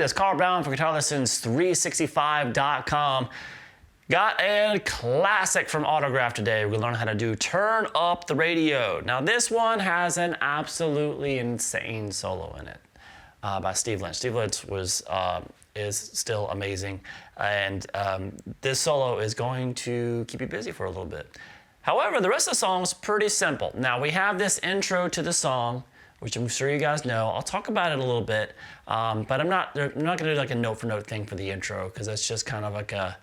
is Carl Brown for GuitarLessons365.com. Got a classic from Autograph today. We're gonna learn how to do Turn Up the Radio. Now this one has an absolutely insane solo in it by Steve Lynch. Steve Lynch is still amazing, and this solo is going to keep you busy for a little bit. However, the rest of the song is pretty simple. Now we have this intro to the song, which I'm sure you guys know. I'll talk about it a little bit, but I'm not gonna do like a note for note thing for the intro, because that's just kind of like a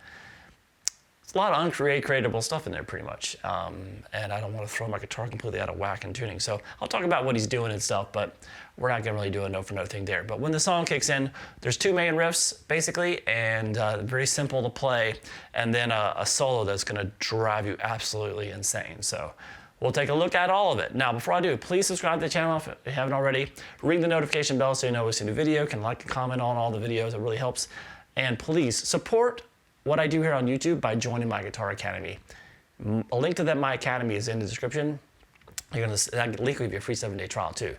lot of uncreatable stuff in there pretty much. And I don't want to throw my guitar completely out of whack and tuning. So I'll talk about what he's doing and stuff, but we're not gonna really do a note for note thing there. But when the song kicks in, there's two main riffs basically, and very simple to play, and then a solo that's gonna drive you absolutely insane. So we'll take a look at all of it. Now, before I do, please subscribe to the channel if you haven't already. Ring the notification bell so you know when we see a new video. Can like and comment on all the videos, it really helps. And please support what I do here on YouTube by joining my Guitar Academy. A link to my Academy is in the description. That link will give you a free 7-day trial too,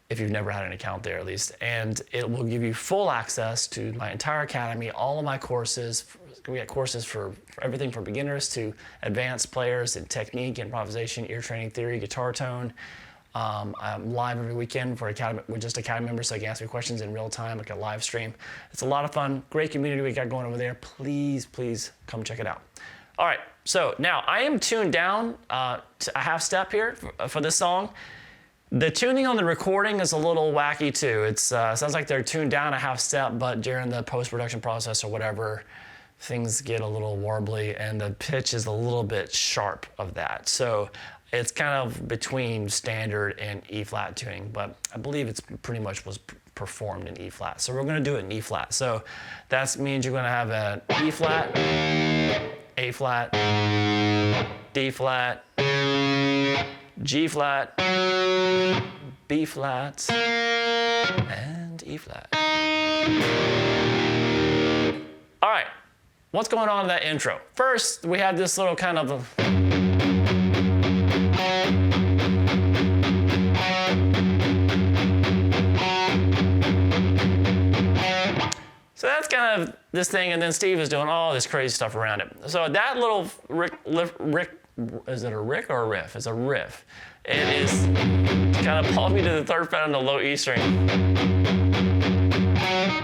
if you've never had an account there at least. And it will give you full access to my entire Academy, all of my courses. We got courses for everything from beginners to advanced players in technique, improvisation, ear training theory, guitar tone. I'm live every weekend for just Academy members, so you can ask me questions in real time, like a live stream. It's a lot of fun, great community we got going over there. Please, please come check it out. All right, so now I am tuned down to a half step here for this song. The tuning on the recording is a little wacky too. It sounds like they're tuned down a half step, but during the post-production process or whatever, things get a little warbly and the pitch is a little bit sharp of that. So it's kind of between standard and E flat tuning, but I believe it's pretty much was performed in E flat. So we're gonna do it in E flat. So that means you're gonna have an E flat, A flat, D flat, G flat, B flat, and E flat. All right, what's going on in that intro? First, we have this little kind of so that's kind of this thing, and then Steve is doing all this crazy stuff around it. So that little riff, is it a rick or a riff? It's a riff. It is kind of pulling me to the third fret on the low E string.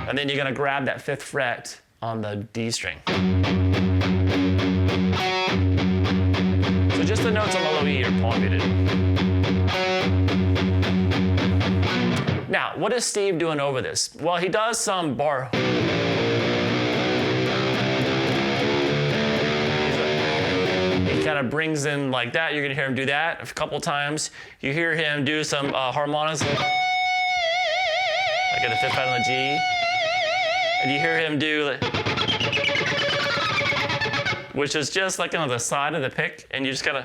And then you're gonna grab that 5th fret on the D string. So just the notes on the low E are pulling me to. Now, what is Steve doing over this? Well, he does some bar. He kind of brings in like that. You're gonna hear him do that a couple times. You hear him do some harmonics, like at the 5th fret on the G. And you hear him do, which is just like on the side of the pick, and you just gotta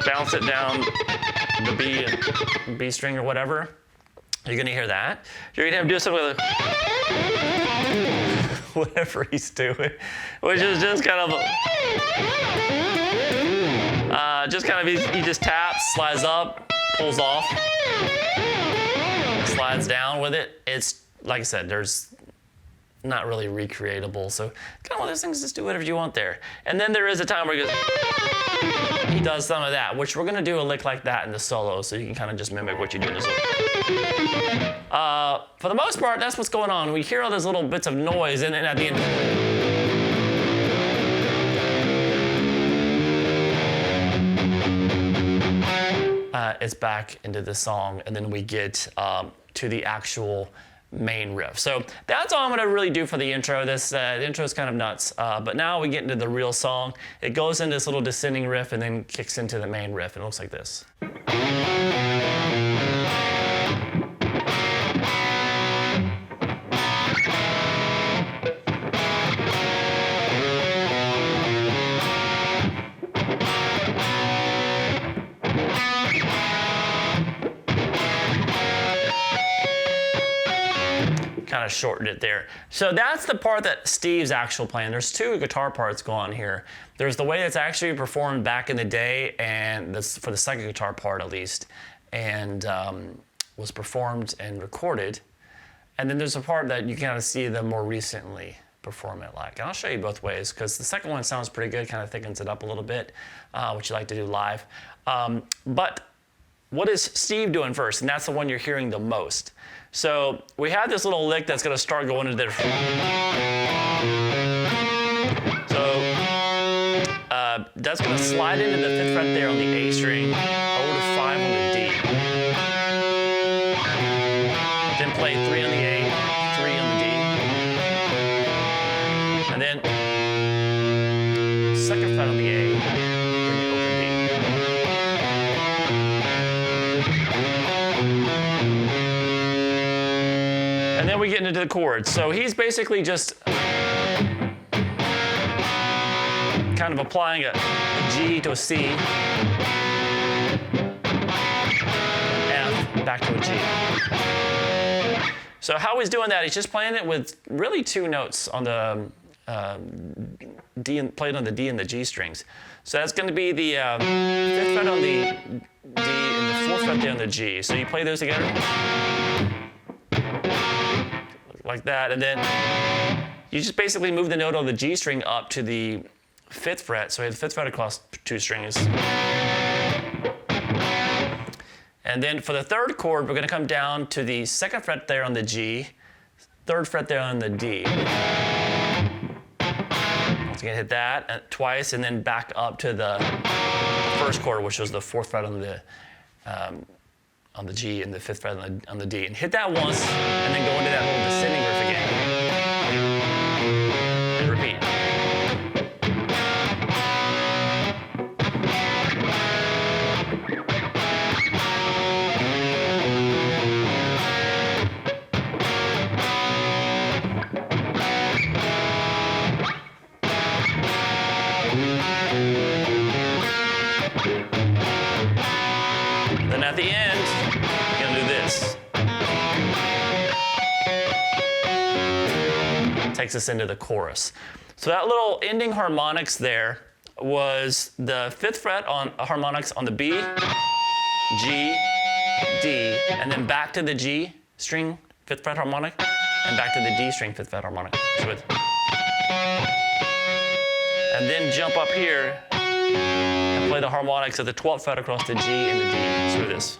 bounce it down the B string or whatever. You're gonna hear that. You're gonna have to do something with whatever he's doing, which is just kind of he just taps, slides up, pulls off, slides down with it. It's like I said, there's not really recreatable, so kind of one of those things. Just do whatever you want there. And then there is a time where he does some of that, which we're gonna do a lick like that in the solo, so you can kind of just mimic what you do in the solo. For the most part, that's what's going on. We hear all those little bits of noise, and then at the end, it's back into the song, and then we get to the actual main riff. So that's all I'm gonna really do for the intro. The intro is kind of nuts, but now we get into the real song. It goes into this little descending riff and then kicks into the main riff, and it looks like this. Kind of shortened it there. So that's the part that Steve's actually playing. There's two guitar parts going on here. There's the way that's actually performed back in the day, and this for the second guitar part at least, and was performed and recorded. And then there's a part that you kind of see them more recently perform it like. And I'll show you both ways, because the second one sounds pretty good, kind of thickens it up a little bit, which you like to do live. But what is Steve doing first? And that's the one you're hearing the most. So we have this little lick that's going to start going into there. So that's going to slide into the 5th fret there on the A string, over to 5 on the D. Then play 3 on the A, 3 on the D. And then 2nd fret on the A, then the open D. And then we get into the chords. So he's basically just kind of applying a G to a C, F, back to a G. So how he's doing that, he's just playing it with really 2 notes on the D, and played on the D and the G strings. So that's going to be the 5th fret on the D and the 4th fret there on the G. So you play those together like that, and then you just basically move the note on the G string up to the 5th fret. So we have the 5th fret across 2 strings. And then for the 3rd chord, we're going to come down to the 2nd fret there on the G, 3rd fret there on the D. Once again, hit that twice, and then back up to the 1st chord, which was the 4th fret on the G and the 5th fret on the D. And hit that once, and then go into that little descending riff again. And repeat. Then at the end, you're gonna do this. Takes us into the chorus. So that little ending harmonics there was the 5th fret on harmonics on the B, G, D, and then back to the G string 5th fret harmonic, and back to the D string 5th fret harmonic. So and then jump up here and play the harmonics of the 12th fret across the G and the D. So this.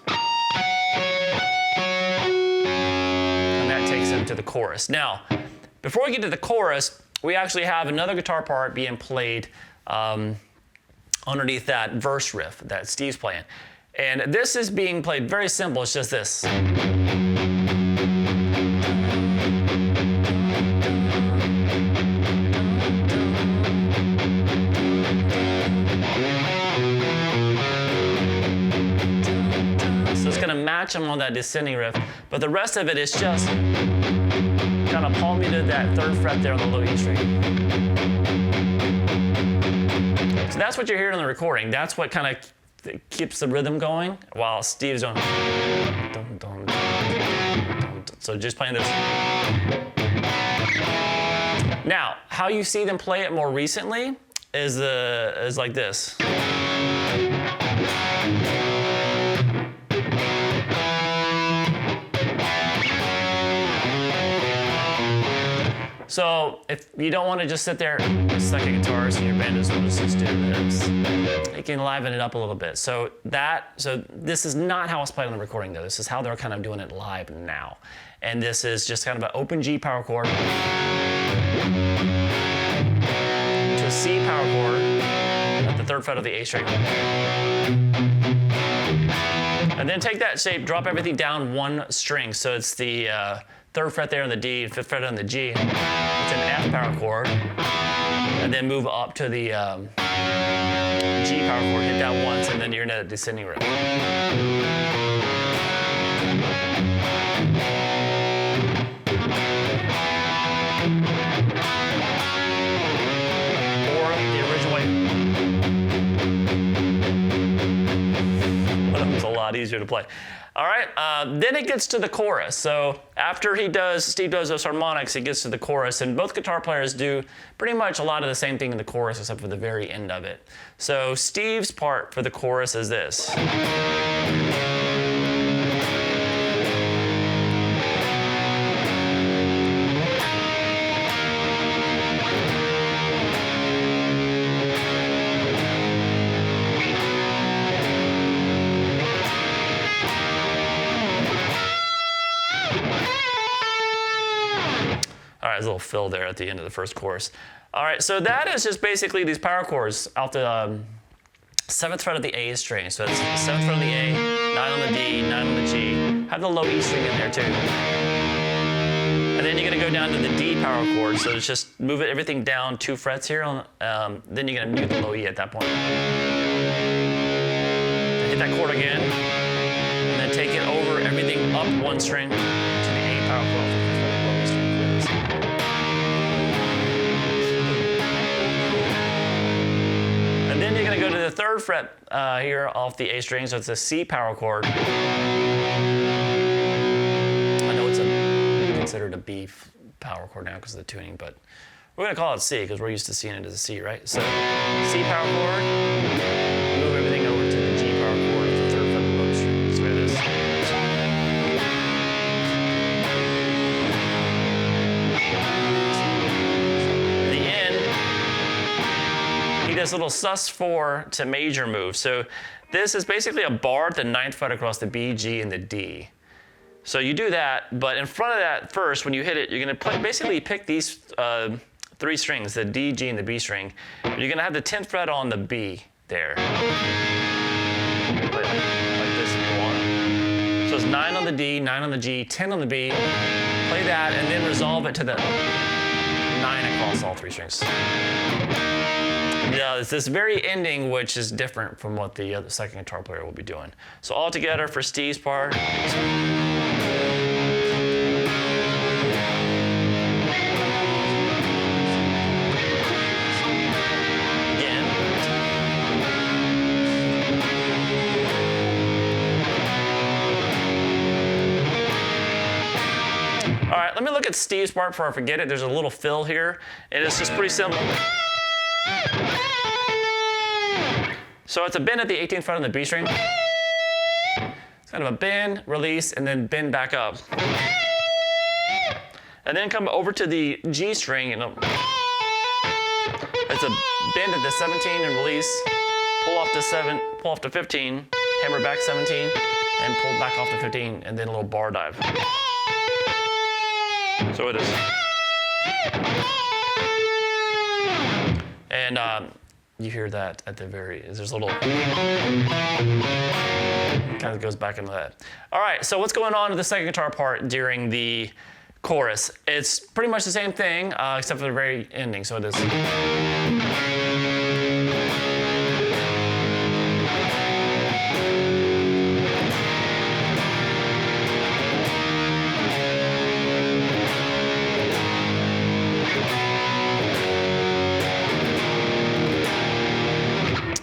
And that takes it to the chorus. Now, before we get to the chorus, we actually have another guitar part being played underneath that verse riff that Steve's playing. And this is being played very simple. It's just this. Match them on that descending riff, but the rest of it is just kind of palm muted that 3rd fret there on the low E string. So that's what you're hearing on the recording. That's what kind of keeps the rhythm going while Steve's doing. Dun, dun, dun, dun. So just playing this. Now, how you see them play it more recently is like this. So if you don't want to just sit there with second guitars and your band doesn't want to just do this, you can liven it up a little bit. So this is not how it's played on the recording though. This is how they're kind of doing it live now. And this is just kind of an open G power chord to a C power chord at the 3rd fret of the A string. And then take that shape, drop everything down 1 string. So it's the 3rd fret there on the D, 5th fret on the G. It's an F power chord. And then move up to the G power chord, hit that once, and then you're in a descending riff. Or the original way. One of them's a lot easier to play. All right, then it gets to the chorus. So after Steve does those harmonics, it gets to the chorus, and both guitar players do pretty much a lot of the same thing in the chorus except for the very end of it. So Steve's part for the chorus is this. nice little fill there at the end of the first chorus. All right, so that is just basically these power chords out the 7th fret of the A string. So it's 7th fret of the A, 9 on the D, 9 on the G. Have the low E string in there too. And then you're gonna go down to the D power chord. So it's just move it, everything down 2 frets here. Then you're gonna mute the low E at that point. Hit that chord again, and then take it over everything up 1 string to the A power chord. And then you're gonna go to the 3rd fret here off the A string, so it's a C power chord. I know it's considered a B power chord now because of the tuning, but we're gonna call it C because we're used to seeing it as a C, right? So C power chord, move everything over to the G power chord at the 3rd fret of the low string. That's the way it is. This little sus4 to major move. So this is basically a bar at the 9th fret across the B, G, and the D. So you do that, but in front of that first, when you hit it, you're gonna basically pick these 3 strings, the D, G, and the B string. You're gonna have the 10th fret on the B there. Like this if you want. So it's 9 on the D, 9 on the G, 10 on the B. Play that, and then resolve it to the 9 across all 3 strings. Yeah, it's this very ending which is different from what the other second guitar player will be doing. So all together for Steve's part. Again. All right, let me look at Steve's part before I forget it. There's a little fill here, and it's just pretty simple. So it's a bend at the 18th fret on the B string. It's kind of a bend, release, and then bend back up. And then come over to the G string, and it's a bend at the 17 and release, pull off to 7, pull off to 15, hammer back 17, and pull back off to 15, and then a little bar dive. So it is. And you hear that at the there's a little, kind of goes back into that. All right, so what's going on with the second guitar part during the chorus? It's pretty much the same thing, except for the very ending, so it is.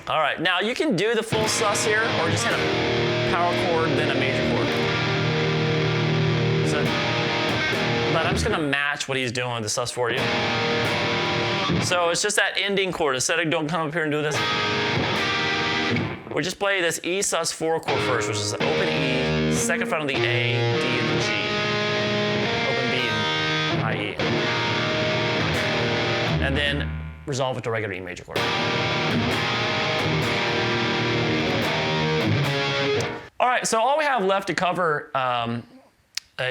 All right, now you can do the full sus here, or just hit a power chord, then a major chord. So, but I'm just gonna match what he's doing with the sus for you. So it's just that ending chord. Instead of don't come up here and do this, we just play this E sus4 chord first, which is open E, 2nd fret on the A, D, and the G. Open B and high E. And then resolve it to regular E major chord. All right, so all we have left to cover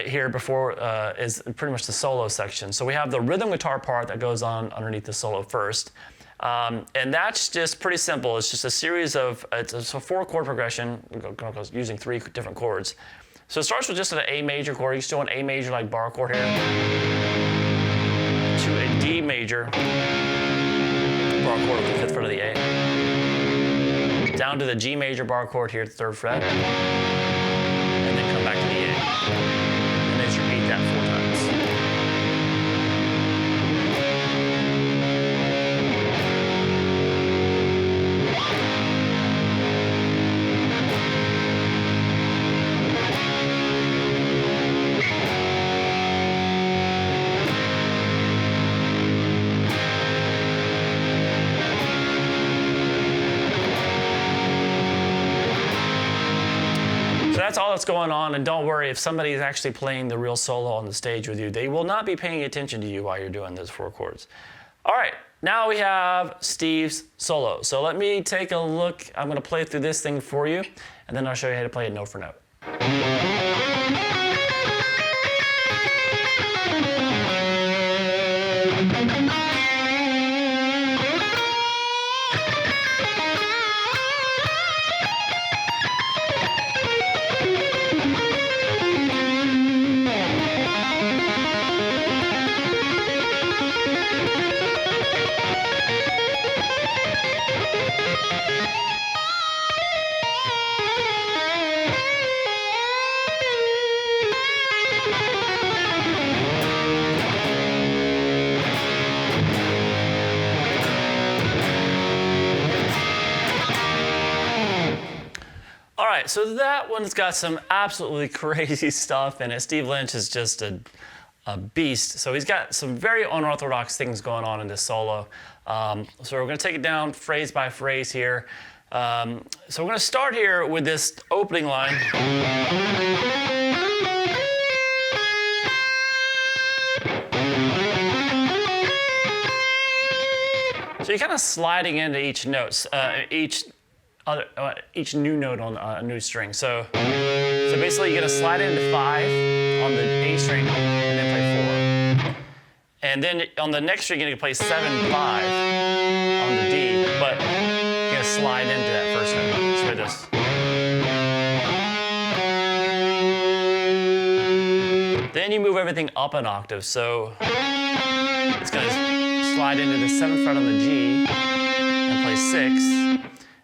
here before is pretty much the solo section. So we have the rhythm guitar part that goes on underneath the solo first. And that's just pretty simple. It's just a series of, it's a 4-chord progression using 3 different chords. So it starts with just an A major chord. You still an A major like bar chord here, to a D major bar chord with the 5th fret of the A. Down to the G major bar chord here at the 3rd fret, and then come back to the A. And then just repeat that 4 times. That's all that's going on, and don't worry, if somebody is actually playing the real solo on the stage with you, they will not be paying attention to you while you're doing those 4 chords. All right, now we have Steve's solo. So let me take a look. I'm gonna play through this thing for you, and then I'll show you how to play it note for note. right, so that one's got some absolutely crazy stuff in it. Steve Lynch is just a beast. So he's got some very unorthodox things going on in this solo. So we're going to take it down phrase by phrase here. So we're going to start here with this opening line. So you're kind of sliding into each note, each new note on a new string. So basically you're going to slide into 5 on the A string and then play 4. And then on the next string you're going to play 7, 5 on the D, but you're going to slide into that first note. So like this. Then you move everything up an octave. So it's going to slide into the 7th fret on the G and play 6,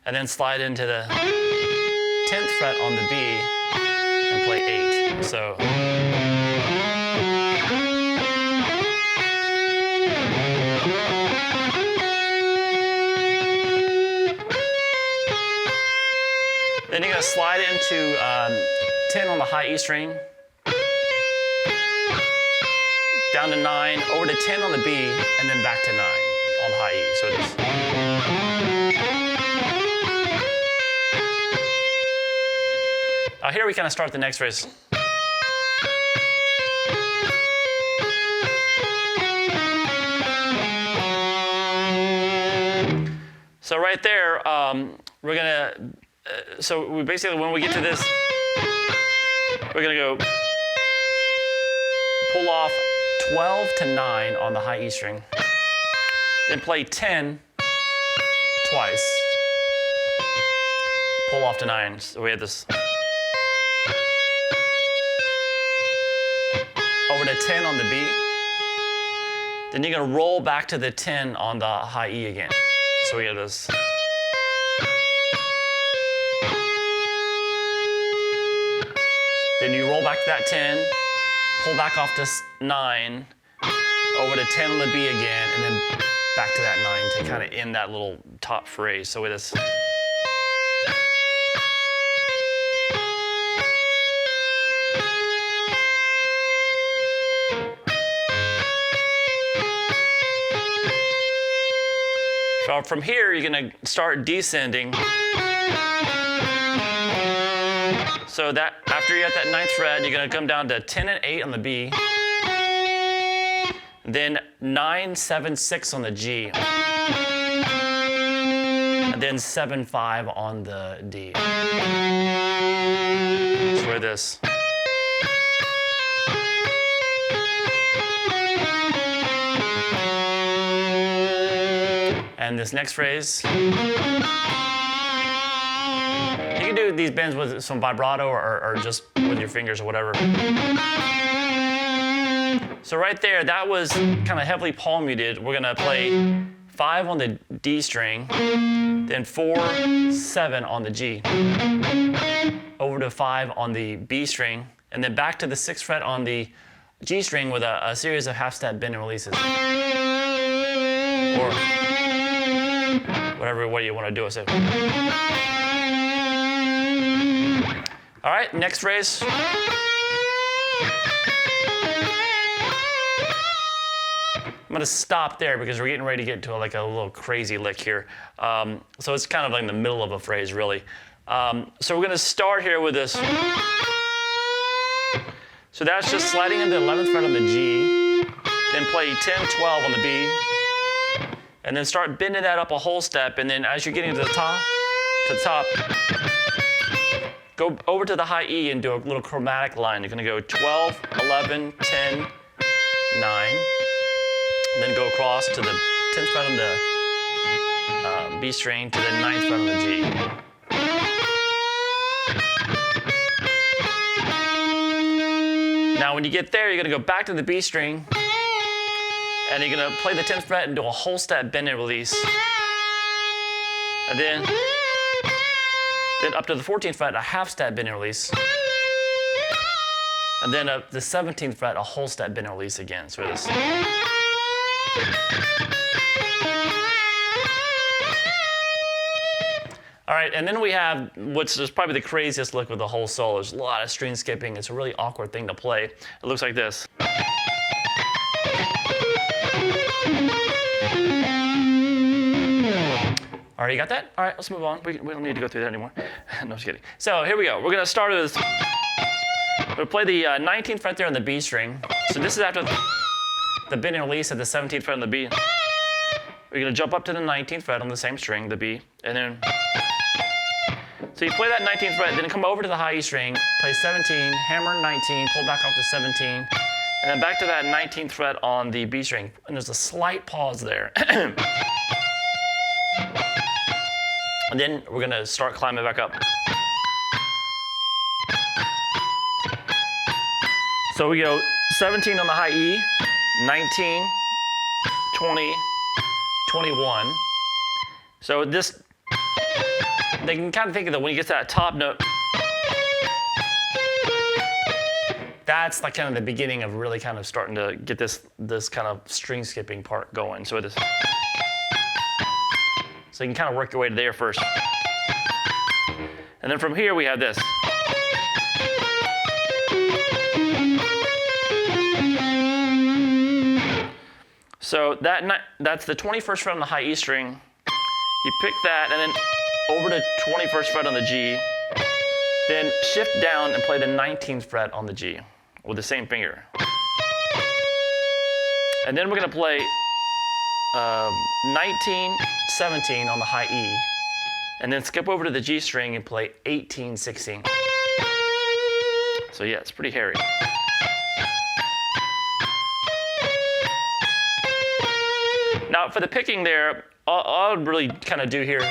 and then slide into the 10th fret on the B and play 8. So then you're going to slide into 10 on the high E string, down to 9, over to 10 on the B, and then back to 9 on the high E. So here we kind of start the next phrase. So right there, we're gonna. So we basically, when we get to this, we're gonna go pull off 12 to 9 on the high E string, then play 10 twice, pull off to 9. So we have this. Over to 10 on the B, then you're gonna roll back to the 10 on the high E again. So we have this. Then you roll back to that 10, pull back off to 9, over to 10 on the B again, and then back to that 9 to kind of end that little top phrase. So with this. So from here, you're going to start descending. So that after you're at that 9th fret, you're going to come down to 10 and 8 on the B, then 9, 7, 6 on the G, and then 7, 5 on the D. So we're this. And this next phrase, you can do these bends with some vibrato or just with your fingers or whatever. So right there, that was kind of heavily palm muted. We're gonna play 5 on the D string, then 4, 7 on the G, over to 5 on the B string, and then back to the 6th fret on the G string with a series of half-step bend and releases. Or whatever way you want to do it. So. All right, next phrase. I'm going to stop there because we're getting ready to get to like a little crazy lick here. So it's kind of like in the middle of a phrase, really. So we're going to start here with this. So that's just sliding into the 11th fret on the G, then play 10, 12 on the B, and then start bending that up a whole step, and then as you're getting to the top, go over to the high E and do a little chromatic line. You're gonna go 12, 11, 10, 9, and then go across to the 10th fret on the B string to the 9th fret on the G. Now when you get there, you're gonna go back to the B string, and you're gonna play the 10th fret and do a whole step bend and release. And then up to the 14th fret, a half step bend and release. And then up the 17th fret, a whole step bend and release again. So this. All right, and then we have what's just probably the craziest look with the whole solo. There's a lot of string skipping. It's a really awkward thing to play. It looks like this. All right, you got that? All right, let's move on. We don't need to go through that anymore. No, just kidding. So here we go. We're gonna start with, we're gonna play the 19th fret there on the B string. So this is after the bend and release at the 17th fret on the B. We're gonna jump up to the 19th fret on the same string, the B, and then, so you play that 19th fret, then come over to the high E string, play 17, hammer 19, pull back off to 17, and then back to that 19th fret on the B string. And there's a slight pause there. And then we're gonna start climbing back up. So we go 17 on the high E, 19, 20, 21. So this, they can kind of think of that when you get to that top note, that's like kind of the beginning of really kind of starting to get this kind of string skipping part going. So it is. So you can kind of work your way to there first. And then from here we have this. So that's the 21st fret on the high E string. You pick that and then over to 21st fret on the G. Then shift down and play the 19th fret on the G with the same finger. And then we're gonna play 19, 17 on the high E, and then skip over to the G string and play 18, 16. So yeah, it's pretty hairy. Now for the picking there, all I'll really kind of do here,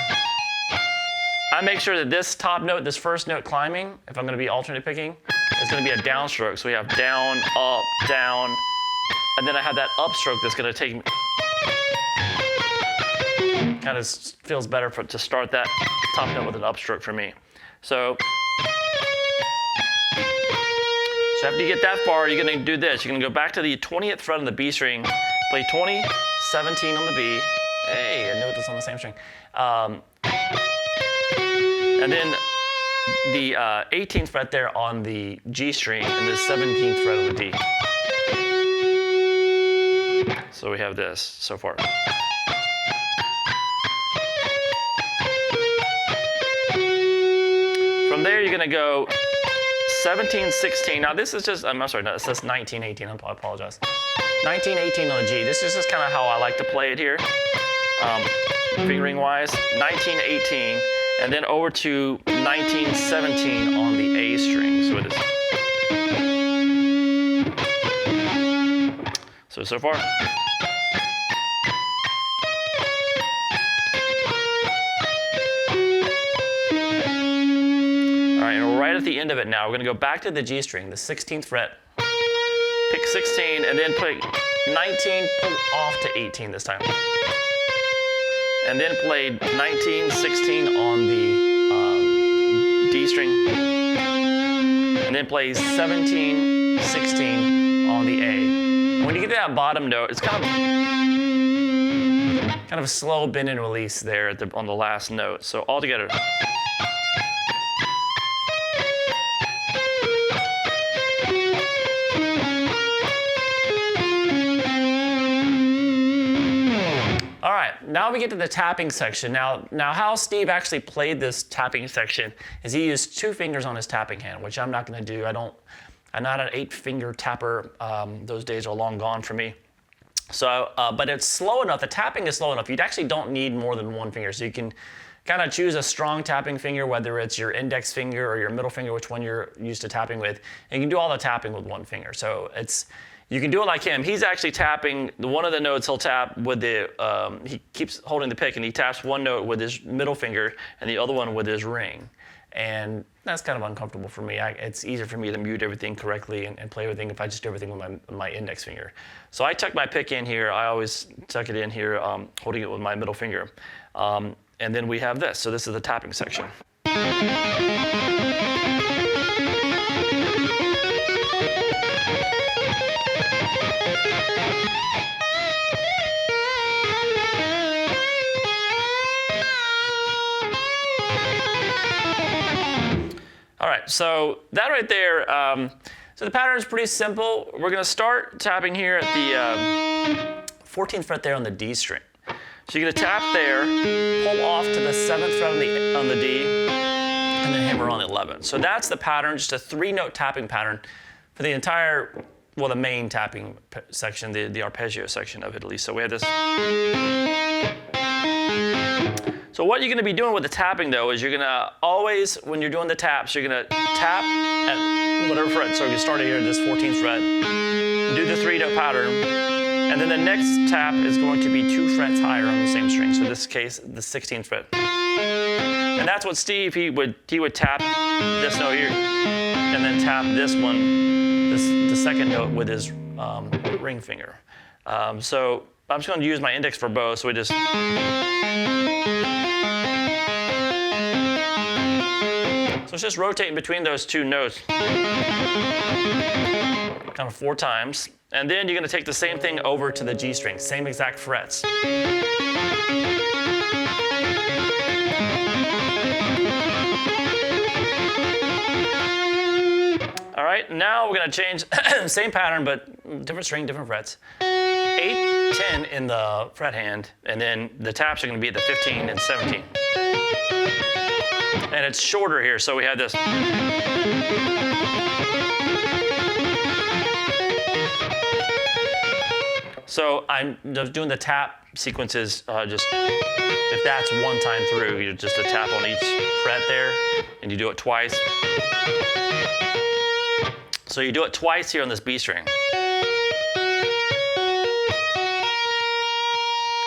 I make sure that this top note, this first note climbing, if I'm gonna be alternate picking, is gonna be a downstroke. So we have down, up, down, and then I have that upstroke that's gonna take me, kind of feels better to start that top note with an upstroke for me. So after you get that far, you're gonna do this. You're gonna go back to the 20th fret on the B string, play 20, 17 on the B. Hey, a note that's on the same string. And then the 18th fret there on the G string and the 17th fret on the D. So we have this so far. From there, you're gonna go 17, 16. Now this is just, I'm sorry, no, it says 19, 18, I apologize. 19, 18 on the G. This is just kind of how I like to play it here, fingering wise. 19, 18, and then over to 19, 17 on the A string. So it is. So far. Right at the end of it now, we're gonna go back to the G string, the 16th fret, pick 16, and then play 19, pull off to 18 this time. And then play 19, 16 on the D string, and then play 17, 16 on the A. And when you get to that bottom note, it's kind of a slow bend and release there on the last note. So all together. Now we get to the tapping section. Now how Steve actually played this tapping section is he used 2 fingers on his tapping hand, which I'm not gonna do. I'm not an 8-finger tapper. Those days are long gone for me. So, but it's slow enough, the tapping is slow enough. You actually don't need more than 1 finger. So you can kind of choose a strong tapping finger, whether it's your index finger or your middle finger, which one you're used to tapping with. And you can do all the tapping with 1 finger. So you can do it like him. He's actually tapping one of the notes. He'll tap with he keeps holding the pick and he taps one note with his middle finger and the other one with his ring. And that's kind of uncomfortable for me. It's easier for me to mute everything correctly and play everything if I just do everything with my index finger. So I tuck my pick in here. I always tuck it in here, holding it with my middle finger. And then we have this. So this is the tapping section. right, so that right there, so the pattern is pretty simple. We're going to start tapping here at the 14th fret there on the D string. So you're going to tap there, pull off to the 7th fret on the D, and then hammer on the 11th. So that's the pattern, just a 3-note tapping pattern for the entire, well, the main tapping section, the arpeggio section of it at least. So we have this. So what you're going to be doing with the tapping though is you're going to always, when you're doing the taps, you're going to tap at whatever fret. So you start here at this 14th fret, do the 3-note pattern, and then the next tap is going to be 2 frets higher on the same string. So in this case, the 16th fret. And that's what Steve, he would tap this note here, and then tap this one, the second note with his ring finger. So I'm just going to use my index for both. So we just. So it's just rotating between those 2 notes, kind of 4 times. And then you're going to take the same thing over to the G string, same exact frets. All right, now we're going to change, same pattern, but different string, different frets. 8, 10 in the fret hand, and then the taps are going to be at the 15 and 17. And it's shorter here, so we have this. So I'm just doing the tap sequences, just if that's 1 time through, you just a tap on each fret there, and you do it twice. So you do it twice here on this B string.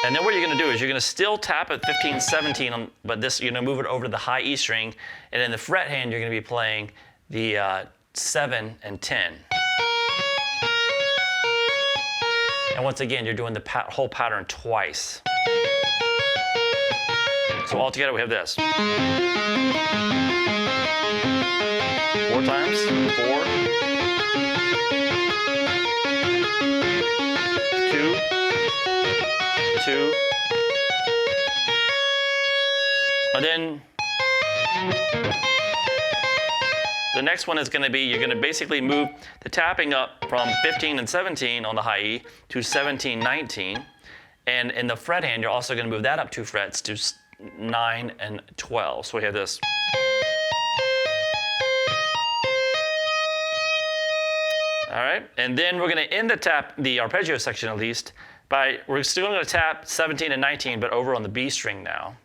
And then what you're going to do is you're going to still tap at 15, 17, but this you're going to move it over to the high E string, and in the fret hand you're going to be playing the 7 and 10. And once again, you're doing the whole pattern twice. So altogether we have this. 4 times, 4, 2, 2, and then the next one is going to be, you're going to basically move the tapping up from 15 and 17 on the high E to 17, 19. And in the fret hand, you're also going to move that up 2 frets to 9 and 12. So we have this. All right, and then we're going to end the arpeggio section at least, we're still going to tap 17 and 19, but over on the B string now.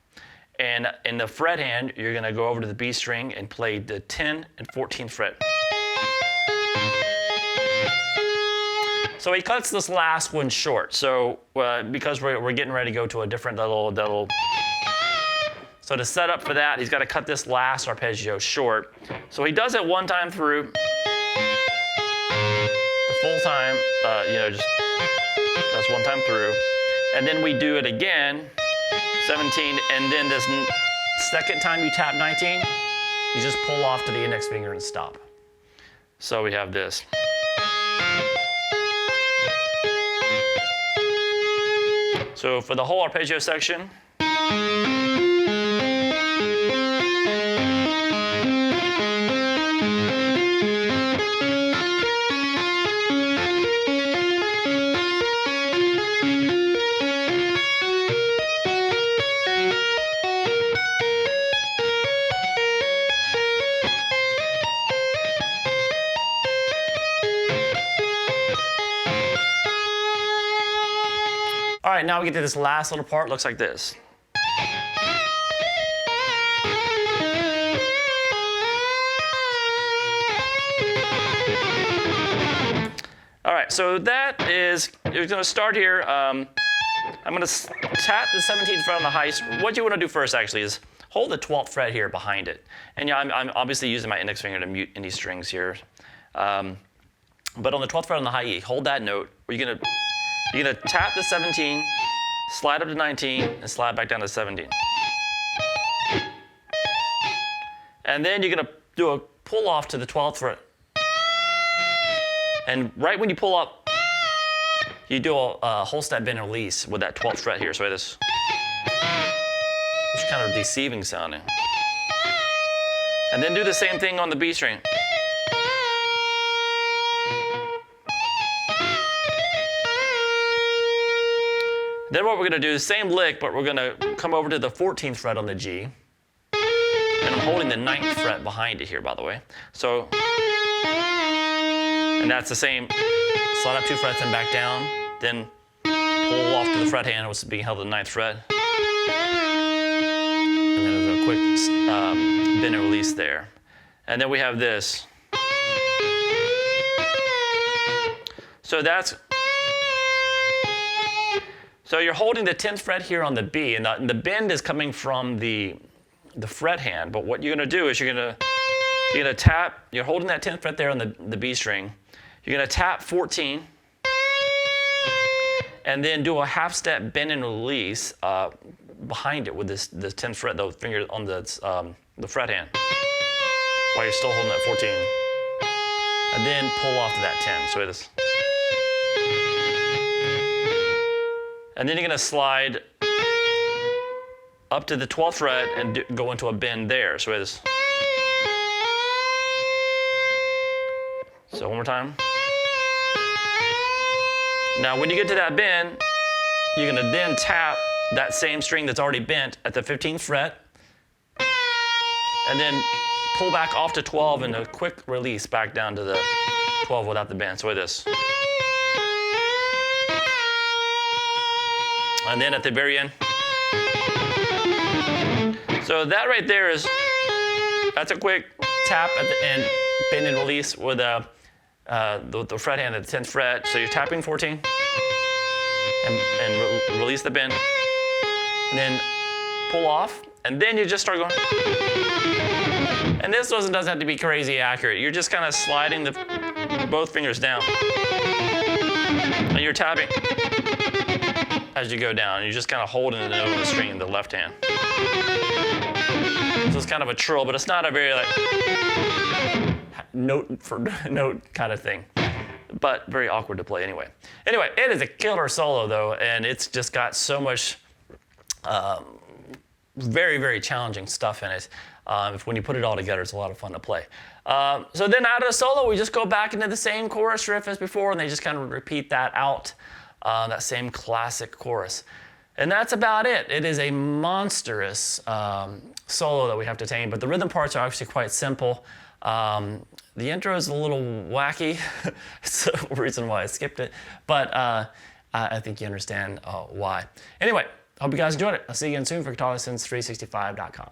And in the fret hand, you're going to go over to the B string and play the 10 and 14th fret. So he cuts this last one short. So because we're getting ready to go to a different little. So to set up for that, he's got to cut this last arpeggio short. So he does it 1 time through, the full time, just that's 1 time through, and then we do it again. 17, and then this second time you tap 19, you just pull off to the index finger and stop. So we have this. So for the whole arpeggio section, all right, now we get to this last little part. Looks like this. All right, so that is, you're going to start here. I'm going to tap the 17th fret on the high. What you want to do first actually is hold the 12th fret here behind it. And yeah, I'm obviously using my index finger to mute any strings here. But on the 12th fret on the high E, hold that note. You're gonna tap the 17, slide up to 19, and slide back down to 17. And then you're gonna do a pull off to the 12th fret. And right when you pull up, you do a whole step bend and release with that 12th fret here. So this is kind of deceiving sounding. And then do the same thing on the B string. Then what we're going to do is the same lick, but we're going to come over to the 14th fret on the G. And I'm holding the 9th fret behind it here, by the way. So, and that's the same. Slide up 2 frets and back down. Then pull off to the fret hand, which is being held at the 9th fret. And then there's a quick bend and release there. And then we have this. So that's. So you're holding the 10th fret here on the B, and the bend is coming from the fret hand. But what you're going to do is you're going to tap. You're holding that 10th fret there on the B string. You're going to tap 14, and then do a half step bend and release behind it with the 10th fret, the finger on the fret hand, while you're still holding that 14, and then pull off to that 10. So it is. And then you're going to slide up to the 12th fret and go into a bend there. So it is. So one more time. Now when you get to that bend, you're going to then tap that same string that's already bent at the 15th fret, and then pull back off to 12 and a quick release back down to the 12 without the bend. So it is. And then at the very end. So that right there is, that's a quick tap at the end, bend and release with the fret hand at the 10th fret. So you're tapping 14 and release the bend. And then pull off, and then you just start going. And this doesn't have to be crazy accurate. You're just kind of sliding both fingers down. And you're tapping as you go down. You're just kind of holding the note of the string in the left hand. So it's kind of a trill, but it's not a very like note for note kind of thing. But very awkward to play anyway. Anyway, it is a killer solo though, and it's just got so much very, very challenging stuff in it. When you put it all together, it's a lot of fun to play. So then out of the solo, we just go back into the same chorus riff as before, and they just kind of repeat that out, that same classic chorus. And that's about it. It is a monstrous solo that we have to tame, but the rhythm parts are actually quite simple. The intro is a little wacky. It's the reason why I skipped it, but I think you understand why. Anyway, I hope you guys enjoyed it. I'll see you again soon for GuitarLessons365.com.